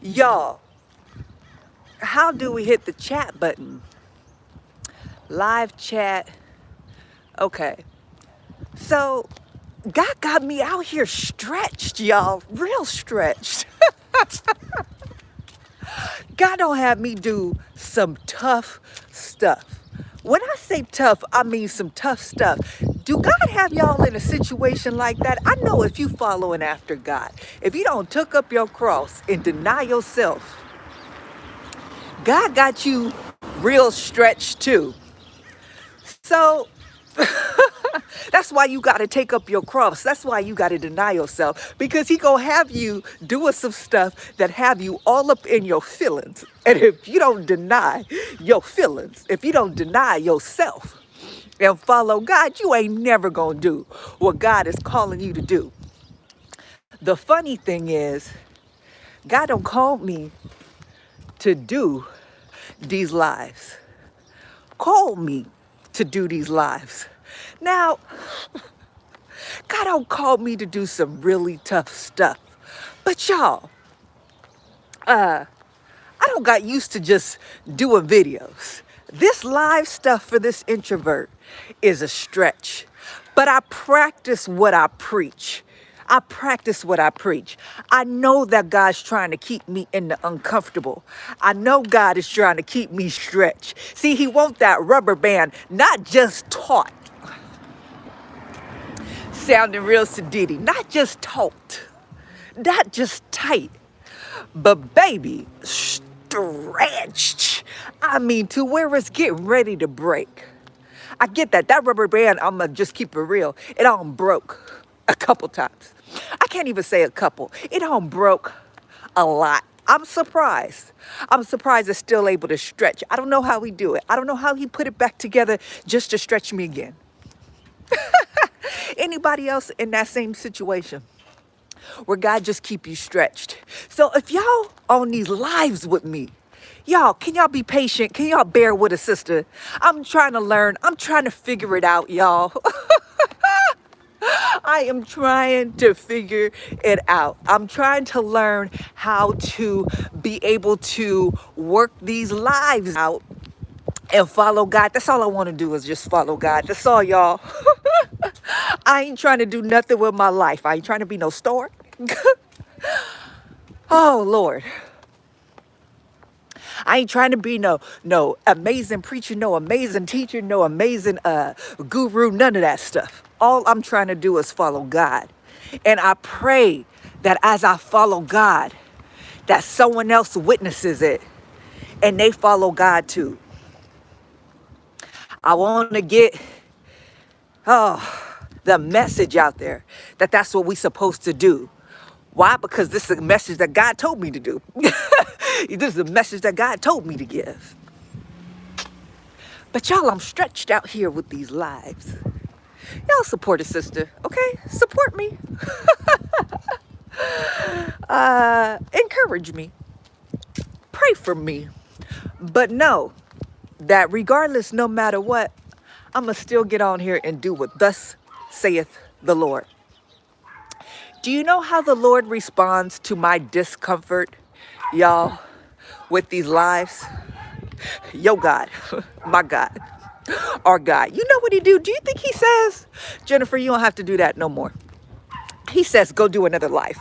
Y'all, how do we hit the chat button? Live chat. Okay. So, God got me out here stretched, y'all. Real stretched. God don't have me do some tough stuff. When I say tough, I mean some tough stuff. Do God have y'all in a situation like that? I know if you following after God, if you don't took up your cross and deny yourself, God got you real stretched too. So that's why you got to take up your cross. That's why you got to deny yourself, because he gonna have you doing some stuff that have you all up in your feelings. And if you don't deny your feelings, if you don't deny yourself and follow God, you ain't never gonna do what God is calling you to do. The funny thing is, God don't call me to do these lives. Call me to do these lives. Now, God don't call me to do some really tough stuff. But y'all, I don't got used to just doing videos. This live stuff for this introvert is a stretch. But I practice what I preach. I practice what I preach. I know that God's trying to keep me in the uncomfortable. I know God is trying to keep me stretched. See, he wants that rubber band, not just taut, sounding real sedity, not just taut, not just tight, but baby, stretched. I mean, to where it's getting ready to break. I get that. That rubber band, I'm going to just keep it real. It all broke a couple times. I can't even say a couple. It all broke a lot. I'm surprised. I'm surprised it's still able to stretch. I don't know how he do it. I don't know how he put it back together just to stretch me again. Anybody else in that same situation where God just keep you stretched? So if y'all on these lives with me, y'all, can y'all be patient? Can y'all bear with a sister? I'm trying to learn. I'm trying to figure it out, y'all. I am trying to figure it out. I'm trying to learn how to be able to work these lives out and follow God. That's all I want to do is just follow God. That's all, y'all. I ain't trying to do nothing with my life. I ain't trying to be no star. Oh, Lord. I ain't trying to be no amazing preacher, no amazing teacher, no amazing guru, none of that stuff. All I'm trying to do is follow God. And I pray that as I follow God, that someone else witnesses it and they follow God too. I want to get the message out there that that's what we're supposed to do. Why? Because this is a message that God told me to do. This is a message that God told me to give. But y'all, I'm stretched out here with these lives. Y'all support a sister, okay? Support me. Encourage me. Pray for me. But know that regardless, no matter what, I'm going to still get on here and do what thus saith the Lord. Do you know how the Lord responds to my discomfort, y'all, with these lives? Yo, God, my God, our God. You know what he do? Do you think he says, Jennifer, you don't have to do that no more? He says, go do another life.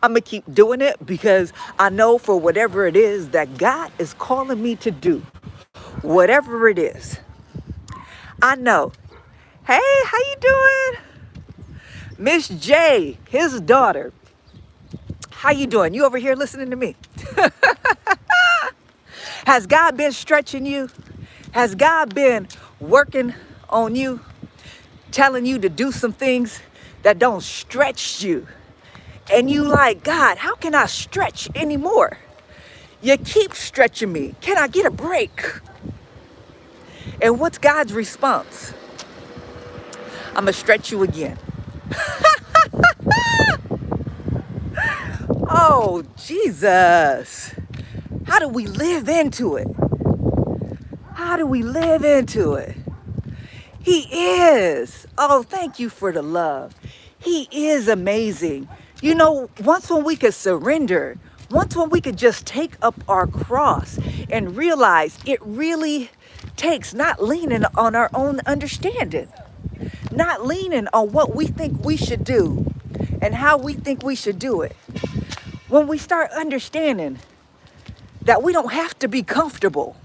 I'm going to keep doing it because I know for whatever it is that God is calling me to do, whatever it is, I know. Hey, how you doing? Miss J, his daughter. How you doing? You over here listening to me? Has God been stretching you? Has God been working on you? Telling you to do some things that don't stretch you? And you like, God, how can I stretch anymore? You keep stretching me. Can I get a break? And what's God's response? I'm going to stretch you again. Oh, Jesus. How do we live into it? How do we live into it? He is. Oh, thank you for the love. He is amazing. You know, once when we could surrender, once when we could just take up our cross and realize it really takes not leaning on our own understanding, not leaning on what we think we should do and how we think we should do it. When we start understanding that we don't have to be comfortable,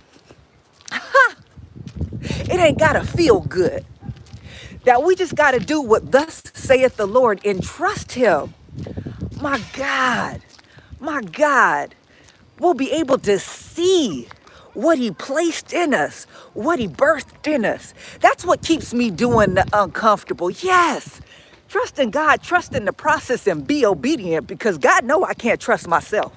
it ain't gotta feel good, that we just gotta do what thus saith the Lord and trust him. My God, we'll be able to see what he placed in us, what he birthed in us. That's what keeps me doing the uncomfortable. Yes, trust in God, trust in the process and be obedient, because God knows I can't trust myself.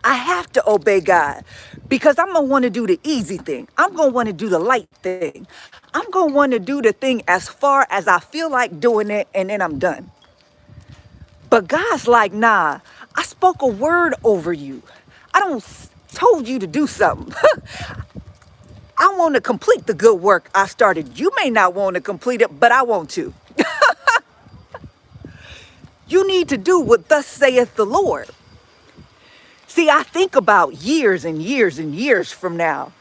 I have to obey God because I'm going to want to do the easy thing. I'm going to want to do the light thing. I'm going to want to do the thing as far as I feel like doing it, and then I'm done. But God's like, nah, I spoke a word over you. I don't told you to do something. I want to complete the good work I started. You may not want to complete it, but I want to. You need to do what thus saith the Lord. See, I think about years and years and years from now.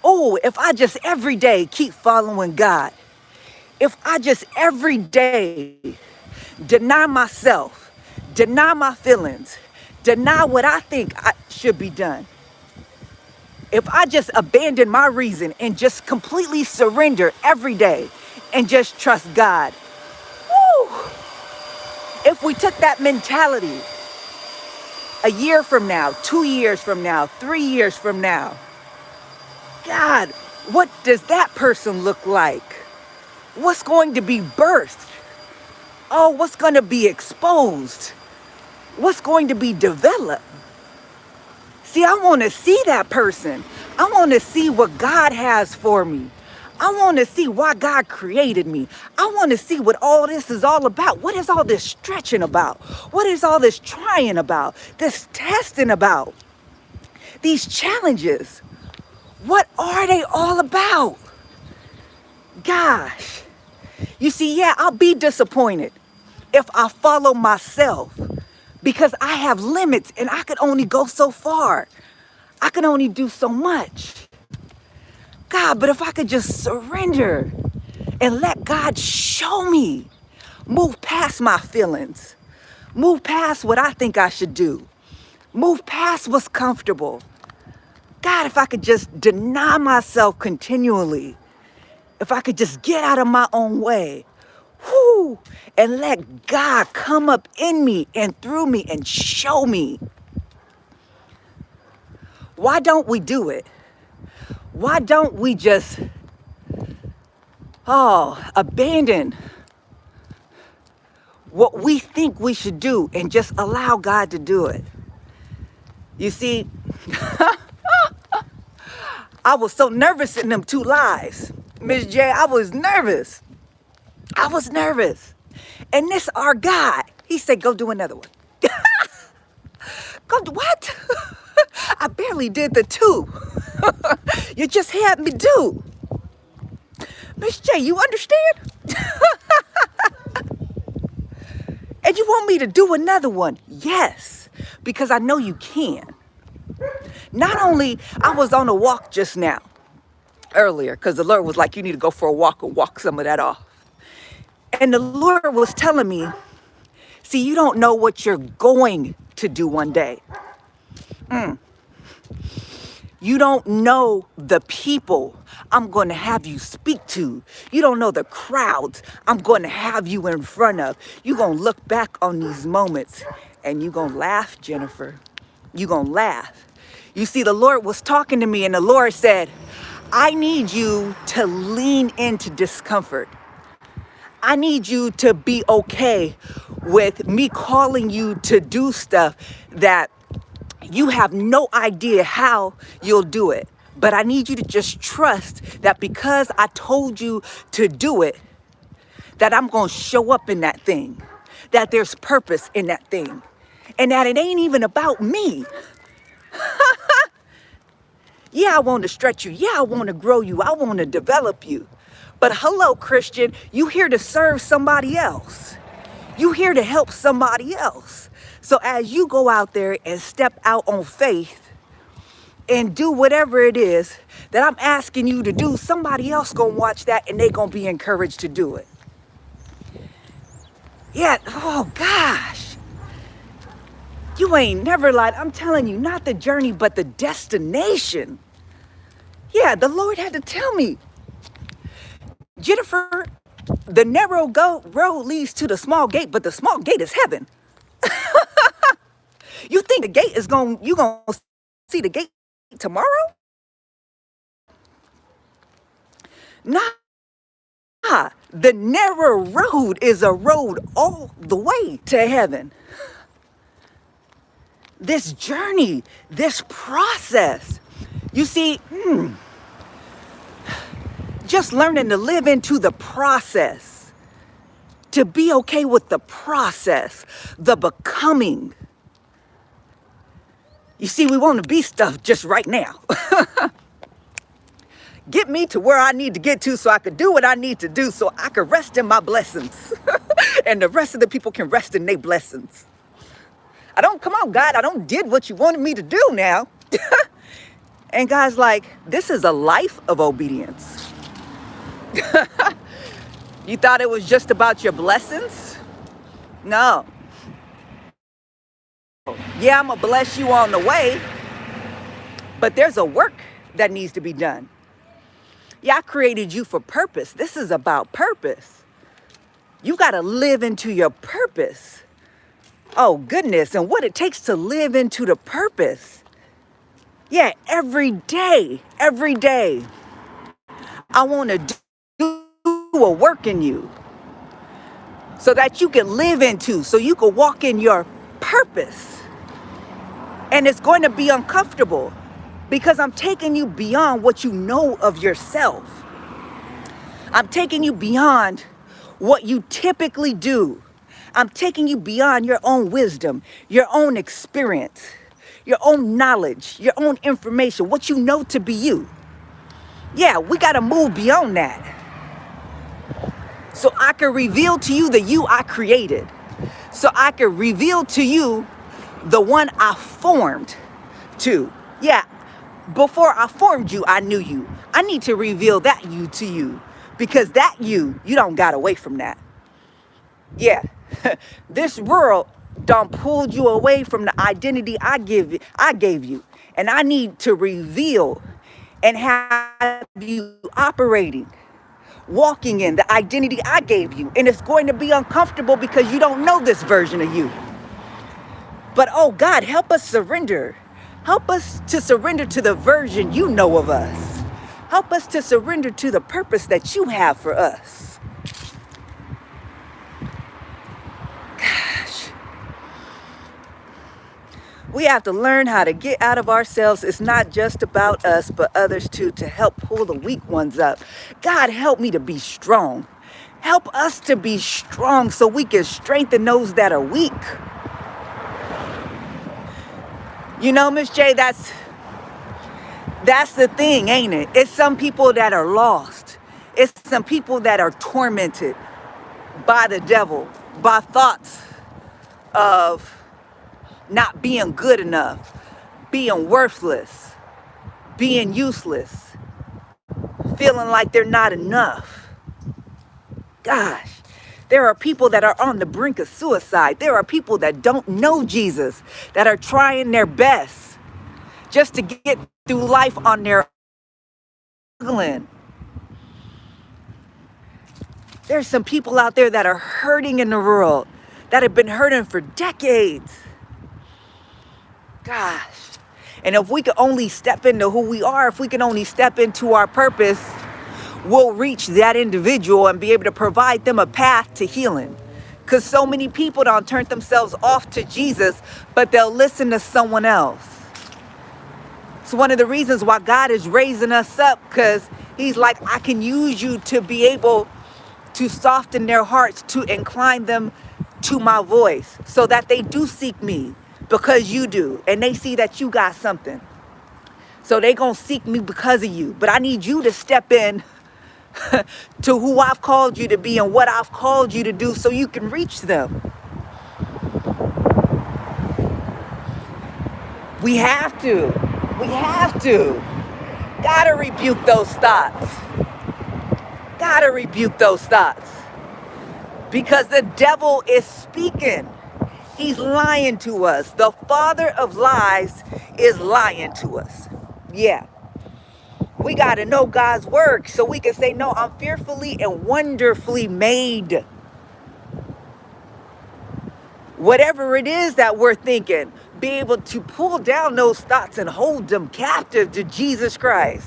Oh, if I just every day keep following God, if I just every day deny myself, deny my feelings, deny what I think should be done, if I just abandon my reason and just completely surrender every day and just trust God, woo, if we took that mentality a year from now, 2 years from now, 3 years from now, God, what does that person look like? What's going to be birthed? Oh, what's going to be exposed? What's going to be developed? See, I want to see that person. I want to see what God has for me. I want to see why God created me. I want to see what all this is all about. What is all this stretching about? What is all this trying about? This testing about? These challenges. What are they all about? Gosh. You see, yeah, I'll be disappointed if I follow myself, because I have limits and I could only go so far. I can only do so much. God, but if I could just surrender and let God show me, move past my feelings, move past what I think I should do, move past what's comfortable. God, if I could just deny myself continually, if I could just get out of my own way, whoo, and let God come up in me and through me and show me. Why don't we do it? Why don't we just, abandon what we think we should do and just allow God to do it? You see, I was so nervous in them 2 lives. Miss J, I was nervous. And this our guy, he said, go do another one. Go do what? I barely did the 2. You just had me do. Miss J, you understand? And you want me to do another one? Yes, because I know you can. Not only, I was on a walk just now, earlier, because the Lord was like, you need to go for a walk and walk some of that off. And the Lord was telling me, see, you don't know what you're going to do one day. You don't know the people I'm going to have you speak to. You don't know the crowds I'm going to have you in front of. You're going to look back on these moments and you're going to laugh, Jennifer. You're going to laugh. You see, the Lord was talking to me and the Lord said, I need you to lean into discomfort. I need you to be okay with me calling you to do stuff that you have no idea how you'll do it. But I need you to just trust that because I told you to do it, that I'm going to show up in that thing, that there's purpose in that thing, and that it ain't even about me. Yeah, I want to stretch you. Yeah, I want to grow you. I want to develop you. But hello, Christian, you here to serve somebody else. You here to help somebody else. So as you go out there and step out on faith and do whatever it is that I'm asking you to do, somebody else gonna watch that and they gonna be encouraged to do it. Yeah, oh gosh. You ain't never lied. I'm telling you, not the journey, but the destination. Yeah, the Lord had to tell me, Jennifer, the narrow road leads to the small gate, but the small gate is heaven. You think the gate is you gonna see the gate tomorrow? Nah, the narrow road is a road all the way to heaven. This journey, this process, you see, just learning to live into the process, to be okay with the process, the becoming. You see, we want to be stuff just right now. Get me to where I need to get to so I could do what I need to do so I could rest in my blessings. And the rest of the people can rest in their blessings. Come on, God, I don't did what you wanted me to do now. And God's like, this is a life of obedience. You thought it was just about your blessings? No. Yeah, I'm gonna bless you on the way, but there's a work that needs to be done. Yeah, I created you for purpose. This is about purpose. You gotta live into your purpose. Oh goodness, and what it takes to live into the purpose. Yeah, every day, I wanna do a work in you so that you can live into, so you can walk in your purpose. And it's going to be uncomfortable because I'm taking you beyond what you know of yourself. I'm taking you beyond what you typically do. I'm taking you beyond your own wisdom, your own experience, your own knowledge, your own information, what you know to be you. Yeah, we got to move beyond that. So I can reveal to you the you I created. So I can reveal to you the one I formed to. Yeah, before I formed you, I knew you. I need to reveal that you to you because that you don't got away from that. Yeah, this world done pulled you away from the identity I gave you. And I need to reveal and have you operating, walking in the identity I gave you. And it's going to be uncomfortable because you don't know this version of you. But oh God, help us surrender. Help us to surrender to the version you know of us. Help us to surrender to the purpose that you have for us. Gosh. We have to learn how to get out of ourselves. It's not just about us, but others too, to help pull the weak ones up. God, help me to be strong. Help us to be strong so we can strengthen those that are weak. You know, Miss J, that's the thing, ain't it? It's some people that are lost. It's some people that are tormented by the devil, by thoughts of not being good enough, being worthless, being useless, feeling like they're not enough. Gosh. There are people that are on the brink of suicide. There are people that don't know Jesus, that are trying their best just to get through life on their own. There's some people out there that are hurting in the world, that have been hurting for decades. Gosh. And if we could only step into who we are, if we can only step into our purpose, we'll reach that individual and be able to provide them a path to healing. Because so many people don't turn themselves off to Jesus, but they'll listen to someone else. It's one of the reasons why God is raising us up, because he's like, I can use you to be able to soften their hearts, to incline them to my voice so that they do seek me because you do. And they see that you got something. So they gonna seek me because of you. But I need you to step in to who I've called you to be and what I've called you to do so you can reach them. We have to. We have to. Gotta rebuke those thoughts. Gotta rebuke those thoughts. Because the devil is speaking. He's lying to us. The father of lies is lying to us. Yeah. We got to know God's word so we can say, no, I'm fearfully and wonderfully made. Whatever it is that we're thinking, be able to pull down those thoughts and hold them captive to Jesus Christ.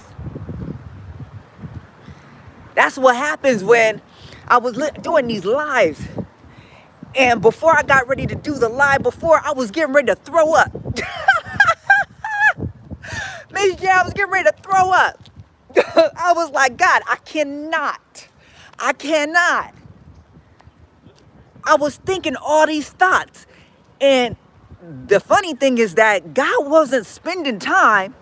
That's what happens when I was doing these lives. And before I got ready to do the live, before I was getting ready to throw up. Miss J, I was getting ready to throw up. I was like, God, I cannot. I was thinking all these thoughts. And the funny thing is that God wasn't spending time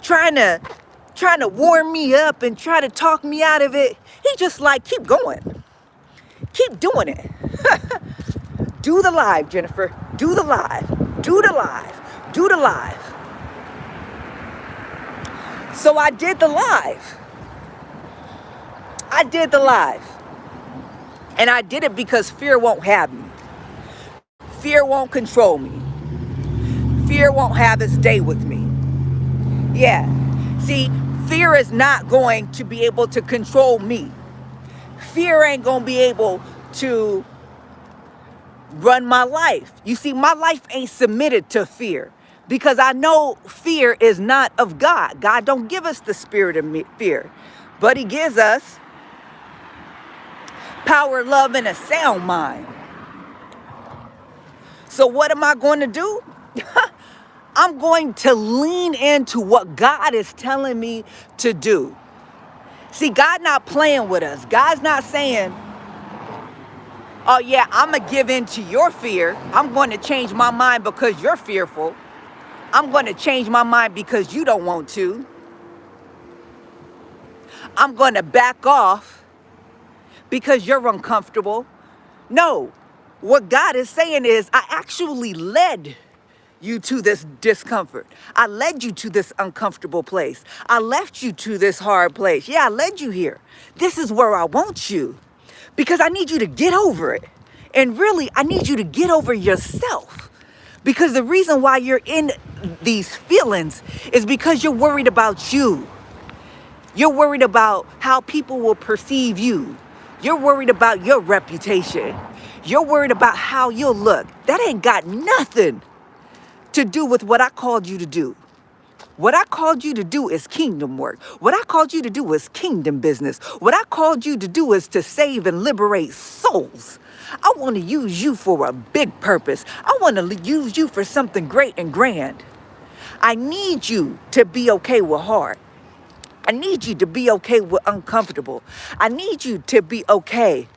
trying to warm me up and try to talk me out of it. He just like, keep going. Keep doing it. Do the live, Jennifer. Do the live. Do the live. Do the live. So I did the live. I did the live. And I did it because fear won't have me. Fear won't control me. Fear won't have its day with me. Yeah. See, fear is not going to be able to control me. Fear ain't going to be able to run my life. You see, my life ain't submitted to fear because I know fear is not of God. God don't give us the spirit of fear, but he gives us power, love, and a sound mind. So what am I going to do? I'm going to lean into what God is telling me to do. See, God not playing with us. God's not saying, oh yeah, I'm going to give in to your fear. I'm going to change my mind because you're fearful. I'm going to change my mind because you don't want to. I'm going to back off because you're uncomfortable. No, what God is saying is, I actually led you to this discomfort. I led you to this uncomfortable place. I left you to this hard place. Yeah, I led you here. This is where I want you because I need you to get over it. And really, I need you to get over yourself because the reason why you're in these feelings is because you're worried about you. You're worried about how people will perceive you. You're worried about your reputation. You're worried about how you'll look. That ain't got nothing to do with what I called you to do. What I called you to do is kingdom work. What I called you to do is kingdom business. What I called you to do is to save and liberate souls. I want to use you for a big purpose. I want to use you for something great and grand. I need you to be okay with hard. I need you to be okay with uncomfortable. I need you to be okay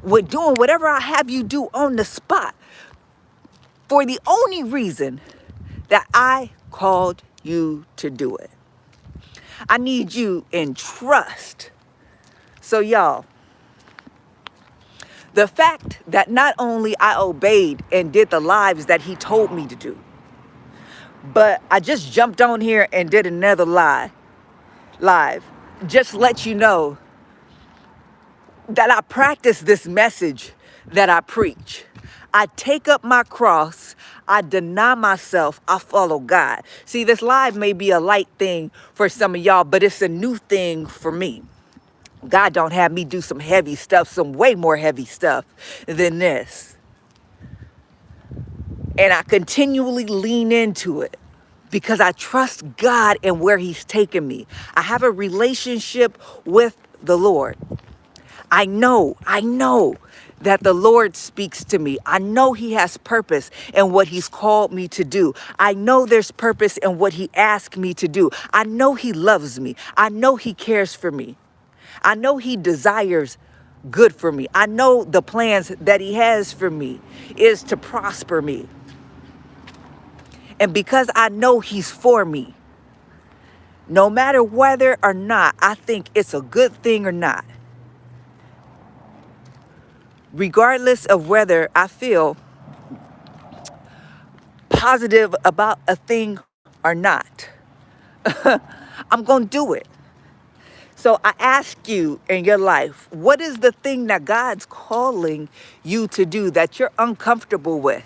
with doing whatever I have you do on the spot for the only reason that I called you to do it. I need you in trust. So y'all, the fact that not only I obeyed and did the lives that he told me to do, but I just jumped on here and did another live, just let you know that I practice this message that I preach. I take up my cross, I deny myself, I follow God. See, this live may be a light thing for some of y'all, but it's a new thing for me. God don't have me do some heavy stuff, some way more heavy stuff than this. And I continually lean into it because I trust God and where he's taken me. I have a relationship with the Lord. I know that the Lord speaks to me. I know he has purpose in what he's called me to do. I know there's purpose in what he asked me to do. I know he loves me. I know he cares for me. I know he desires good for me. I know the plans that he has for me is to prosper me. And because I know he's for me, No matter whether or not I think it's a good thing or not, regardless of whether I feel positive about a thing or not, I'm going to do it. So I ask you in your life, what is the thing that God's calling you to do that you're uncomfortable with,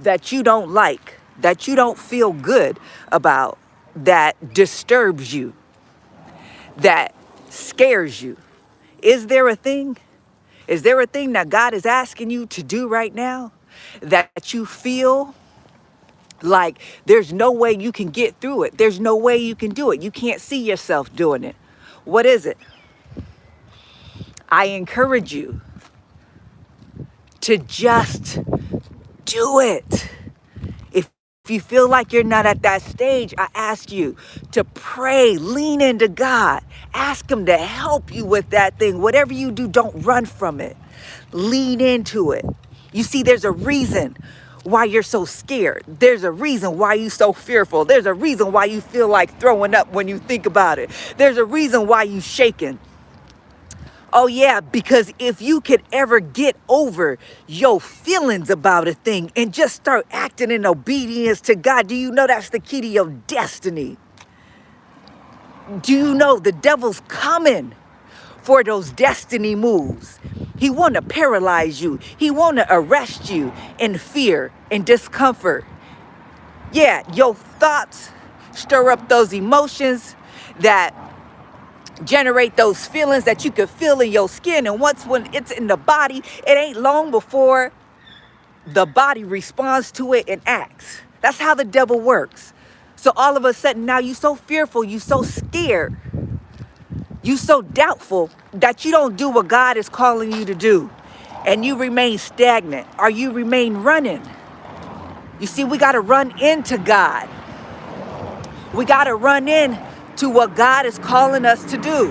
that you don't like, that you don't feel good about, that disturbs you, that scares you? Is there a thing? Is there a thing that God is asking you to do right now that you feel like there's no way you can get through it? There's no way you can do it. You can't see yourself doing it. What is it? I encourage you to just do it. If you feel like you're not at that stage, I ask you to pray, lean into God, ask Him to help you with that thing. Whatever you do, don't run from it. Lean into it. You see, there's a reason why you're so scared. There's a reason why you're so fearful. There's a reason why you feel like throwing up when you think about it. There's a reason why you're shaking. Oh yeah, because if you could ever get over your feelings about a thing and just start acting in obedience to God, do you know that's the key to your destiny? Do you know the devil's coming for those destiny moves? He want to paralyze you. He want to arrest you in fear and discomfort. Yeah, your thoughts stir up those emotions that generate those feelings that you can feel in your skin. And when it's in the body, it ain't long before the body responds to it and acts. That's how the devil works. So all of a sudden now you so fearful, you so scared, you so doubtful that you don't do what God is calling you to do. And you remain stagnant or you remain running. You see, we got to run into God. We got to run in to what God is calling us to do.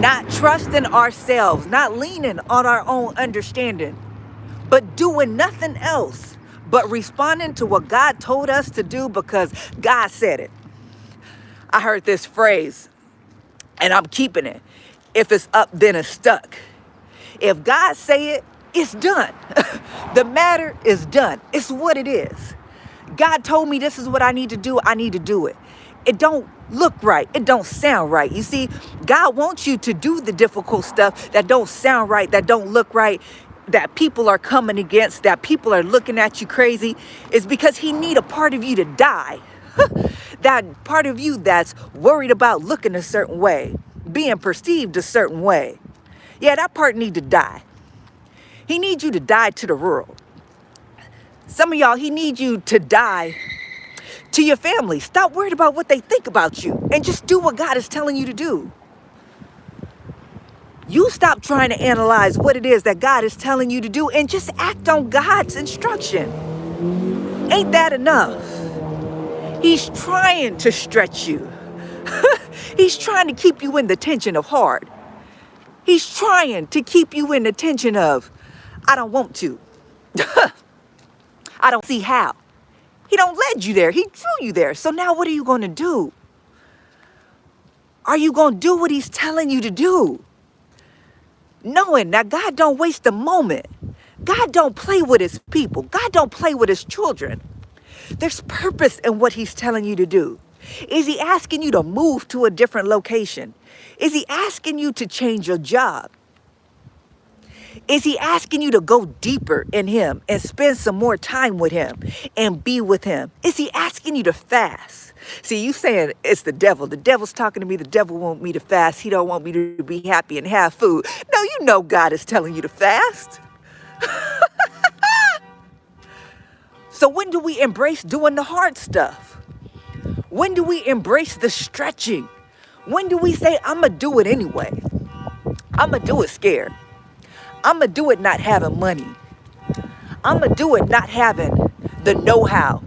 Not trusting ourselves, not leaning on our own understanding, but doing nothing else but responding to what God told us to do because God said it. I heard this phrase and I'm keeping it. If it's up, then it's stuck. If God say it, it's done. The matter is done. It's what it is. God told me this is what I need to do. I need to do it. It don't look right. It don't sound right. You see, God wants you to do the difficult stuff that don't sound right, that don't look right, that people are coming against, that people are looking at you crazy. It's because He need a part of you to die. That part of you that's worried about looking a certain way, being perceived a certain way. Yeah, that part need to die. He needs you to die to the world. Some of y'all, He needs you to die to your family. Stop worried about what they think about you and just do what God is telling you to do. You stop trying to analyze what it is that God is telling you to do and just act on God's instruction. Ain't that enough? He's trying to stretch you. He's trying to keep you in the tension of hard. He's trying to keep you in the tension of, I don't want to. I don't see how. He don't lead you there. He drew you there. So now what are you going to do? Are you going to do what He's telling you to do? Knowing that God don't waste a moment. God don't play with His people. God don't play with His children. There's purpose in what He's telling you to do. Is He asking you to move to a different location? Is He asking you to change your job? Is He asking you to go deeper in Him and spend some more time with Him and be with Him? Is He asking you to fast? See, you saying it's the devil. The devil's talking to me. The devil want me to fast. He don't want me to be happy and have food. No, you know God is telling you to fast. So when do we embrace doing the hard stuff? When do we embrace the stretching? When do we say, I'm going to do it anyway? I'm going to do it scared. I'm going to do it not having money. I'm going to do it not having the know-how.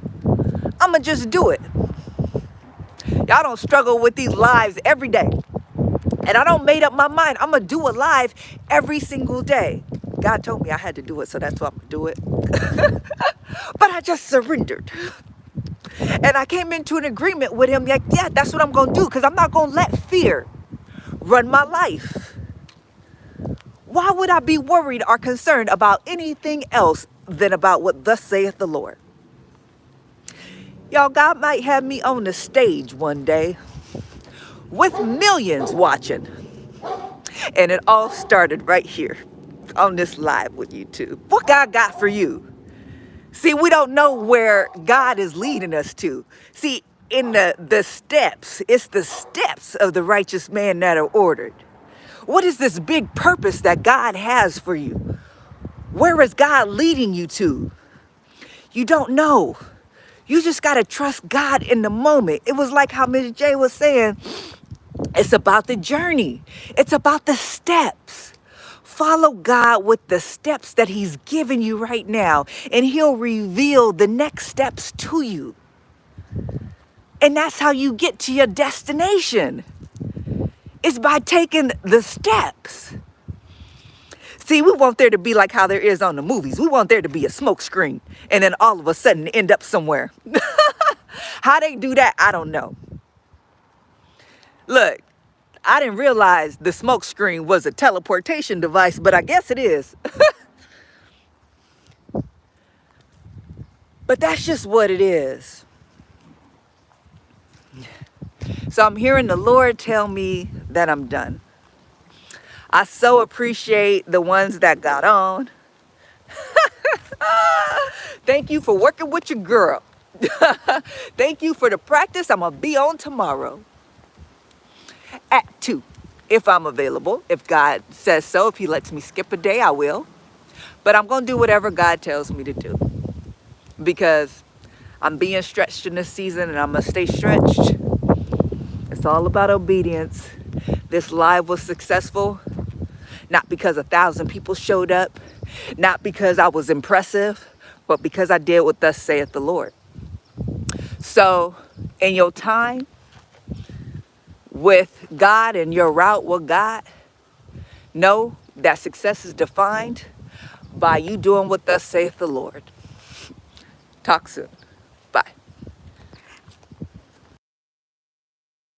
I'm going to just do it. Y'all don't struggle with these lives every day. And I don't made up my mind. I'm going to do it live every single day. God told me I had to do it, so that's why I'm going to do it. But I just surrendered. And I came into an agreement with him, like, yeah, that's what I'm going to do, because I'm not going to let fear run my life. Why would I be worried or concerned about anything else than about what thus saith the Lord? Y'all, God might have me on the stage one day with millions watching. And it all started right here on this live with YouTube. What God got for you? See, we don't know where God is leading us to. See, in the steps, it's the steps of the righteous man that are ordered. What is this big purpose that God has for you? Where is God leading you to? You don't know. You just got to trust God in the moment. It was like how Ms. J was saying, it's about the journey. It's about the steps. Follow God with the steps that he's giving you right now, and he'll reveal the next steps to you. And that's how you get to your destination. It's by taking the steps. See, we want there to be like how there is on the movies. We want there to be a smoke screen and then all of a sudden end up somewhere. How they do that, I don't know. Look, I didn't realize the smoke screen was a teleportation device, but I guess it is. But that's just what it is. So I'm hearing the Lord tell me that I'm done. I so appreciate the ones that got on. Thank you for working with your girl. Thank you for the practice. I'm going to be on tomorrow at 2 if I'm available. If God says so, if he lets me skip a day, I will. But I'm going to do whatever God tells me to do, because I'm being stretched in this season and I'm going to stay stretched. It's all about obedience. This live was successful, not because 1,000 people showed up, not because I was impressive, but because I did what thus saith the Lord. So in your time with God and your route with God, know that success is defined by you doing what thus saith the Lord. Talk soon.